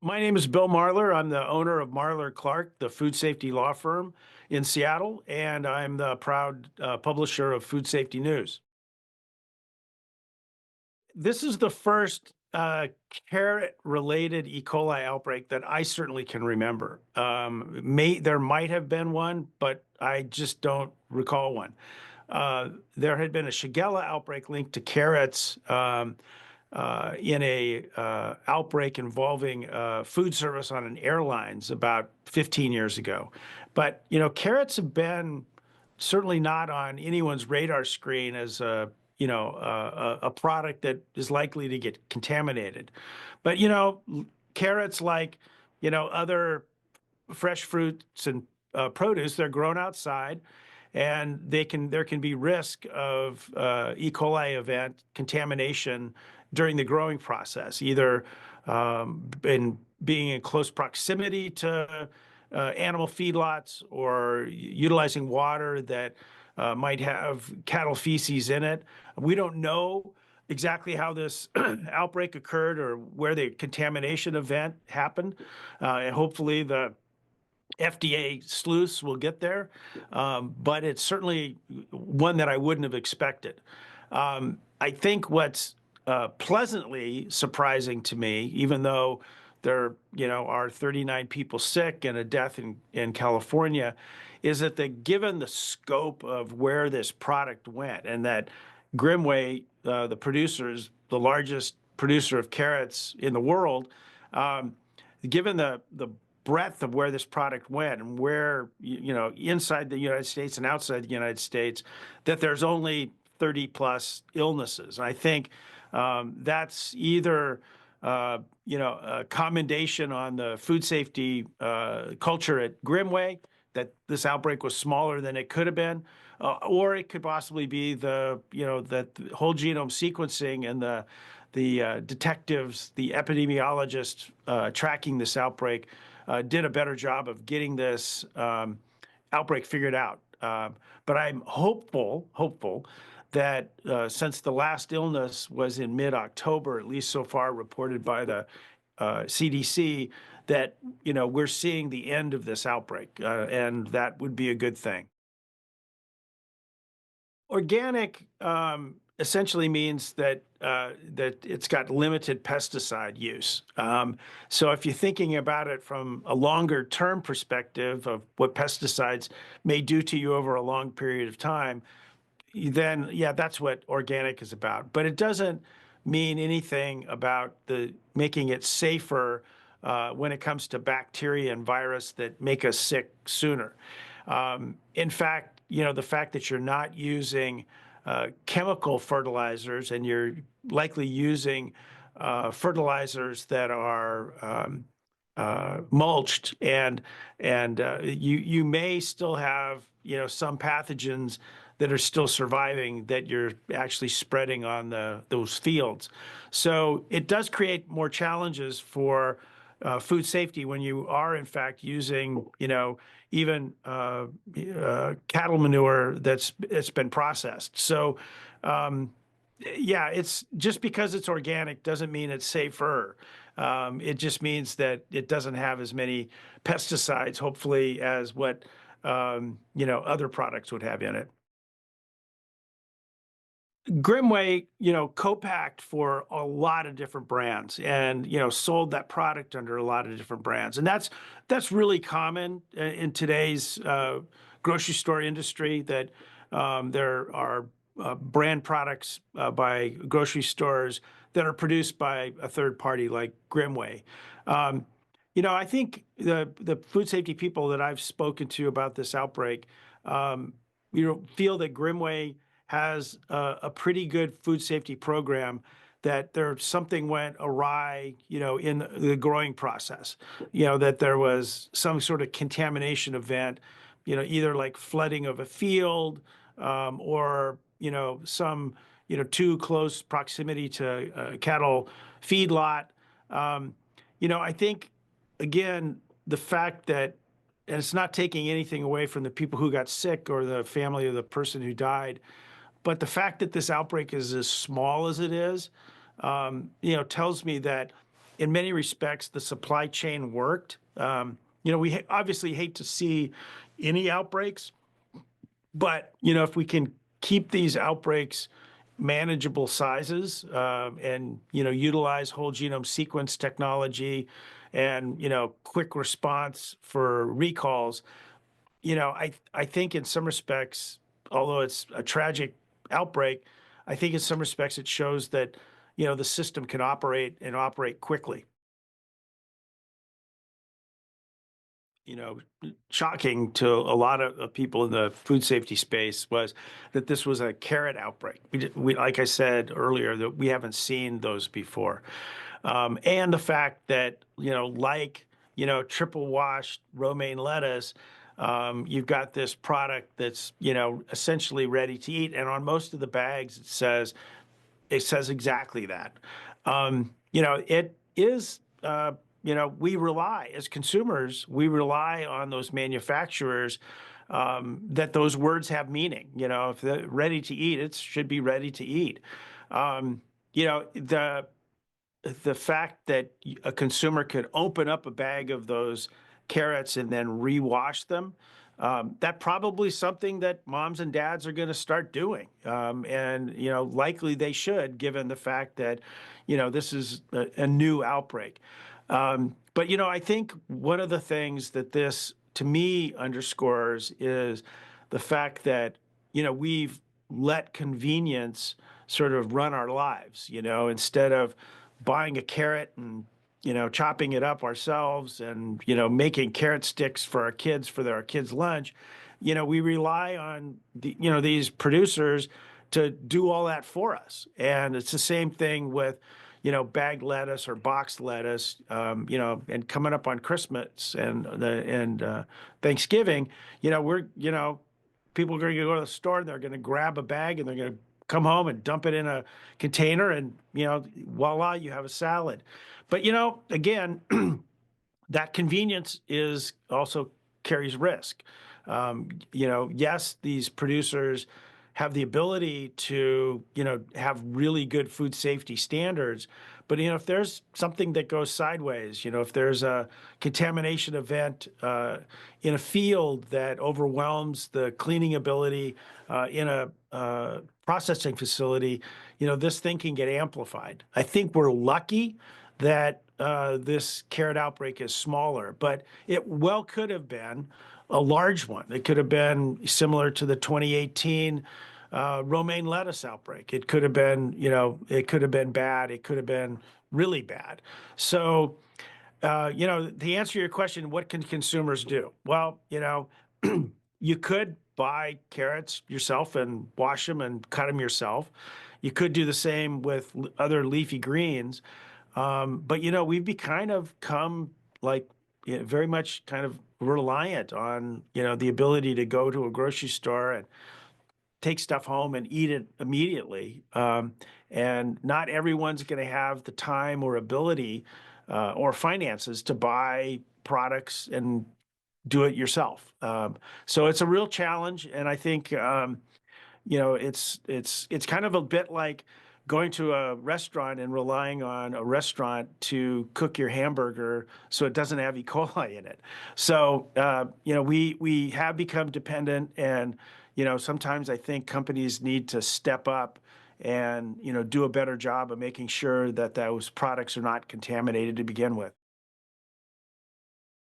My name is Bill Marler. I'm the owner of Marler Clark, the food safety law firm in Seattle, and I'm the proud publisher of Food Safety News. This is the first carrot-related E. coli outbreak that I certainly can remember. There might have been one, but I just don't recall one. There had been a Shigella outbreak linked to carrots in a outbreak involving food service on an airlines about 15 years ago. But, carrots have been certainly not on anyone's radar screen as a product that is likely to get contaminated. But, carrots like, other fresh fruits and produce, they're grown outside and there can be risk of E. coli event contamination during the growing process, either in being in close proximity to animal feedlots or utilizing water that might have cattle feces in it. We don't know exactly how this outbreak occurred or where the contamination event happened. And hopefully the FDA sleuths will get there, but it's certainly one that I wouldn't have expected. I think what's pleasantly surprising to me, even though there, are 39 people sick and a death in California, is that given the scope of where this product went and that Grimmway, the producers, the largest producer of carrots in the world, given the breadth of where this product went and where, inside the United States and outside the United States, that there's only 30 plus illnesses. And I think that's either, a commendation on the food safety culture at Grimmway, that this outbreak was smaller than it could have been, or it could possibly be that the whole genome sequencing and the detectives, the epidemiologists tracking this outbreak did a better job of getting this outbreak figured out. But I'm hopeful that since the last illness was in mid-October, at least so far reported by the CDC, that we're seeing the end of this outbreak, and that would be a good thing. Organic essentially means that it's got limited pesticide use. So if you're thinking about it from a longer term perspective of what pesticides may do to you over a long period of time, then yeah, that's what organic is about. But it doesn't mean anything about the making it safer when it comes to bacteria and virus that make us sick sooner. In fact, the fact that you're not using chemical fertilizers and you're likely using fertilizers that are mulched and you may still have some pathogens that are still surviving that you're actually spreading on those fields. So it does create more challenges for food safety when you are in fact using even cattle manure it's been processed. So yeah, it's just because it's organic doesn't mean it's safer. It just means that it doesn't have as many pesticides, hopefully, as what other products would have in it. Grimmway, co-packed for a lot of different brands and, sold that product under a lot of different brands. And that's really common in today's grocery store industry, that there are brand products by grocery stores that are produced by a third party like Grimmway. I think the food safety people that I've spoken to about this outbreak, feel that Grimmway has a pretty good food safety program, that something went awry, in the growing process, that there was some sort of contamination event, either like flooding of a field, or, some, too close proximity to a cattle feedlot. I think, again, the fact that, and it's not taking anything away from the people who got sick or the family of the person who died, but the fact that this outbreak is as small as it is, tells me that in many respects, the supply chain worked. We obviously hate to see any outbreaks, but if we can keep these outbreaks manageable sizes, and utilize whole genome sequence technology and quick response for recalls, I think in some respects, although it's a tragic outbreak, I think in some respects it shows that the system can operate and operate quickly. you know, Shocking to a lot of people in the food safety space was that this was a carrot outbreak. Like I said earlier, that we haven't seen those before. And the fact that, triple washed romaine lettuce, you've got this product that's, essentially ready to eat. And on most of the bags, it says exactly that. It is, we rely as consumers, we rely on those manufacturers, that those words have meaning. If they're ready to eat, it should be ready to eat. Um, you know, the the fact that a consumer could open up a bag of those carrots and then rewash them, that probably something that moms and dads are going to start doing. And, likely they should, given the fact that, this is a new outbreak. But, I think one of the things that this to me underscores is the fact that, we've let convenience sort of run our lives, instead of buying a carrot and chopping it up ourselves and making carrot sticks for our kids for our kids' lunch. We rely on these producers to do all that for us, and it's the same thing with bagged lettuce or boxed lettuce. And coming up on Christmas and Thanksgiving, we're people are going to go to the store and they're going to grab a bag and they're going to come home and dump it in a container, and voila, you have a salad. But again, that convenience is also carries risk. Yes, these producers have the ability to have really good food safety standards, but if there's something that goes sideways, if there's a contamination event in a field that overwhelms the cleaning ability in a processing facility, this thing can get amplified. I think we're lucky that this carrot outbreak is smaller, but it well could have been a large one. It could have been similar to the 2018 romaine lettuce outbreak. It could have been, it could have been bad. It could have been really bad. So, to answer your question, what can consumers do? Well, you could buy carrots yourself and wash them and cut them yourself. You could do the same with other leafy greens. But we've kind of come like very much kind of reliant on the ability to go to a grocery store and take stuff home and eat it immediately. And not everyone's going to have the time or ability or finances to buy products and do it yourself. So it's a real challenge, and I think it's kind of a bit like going to a restaurant and relying on a restaurant to cook your hamburger so it doesn't have E. coli in it. So we have become dependent, and sometimes I think companies need to step up and do a better job of making sure that those products are not contaminated to begin with.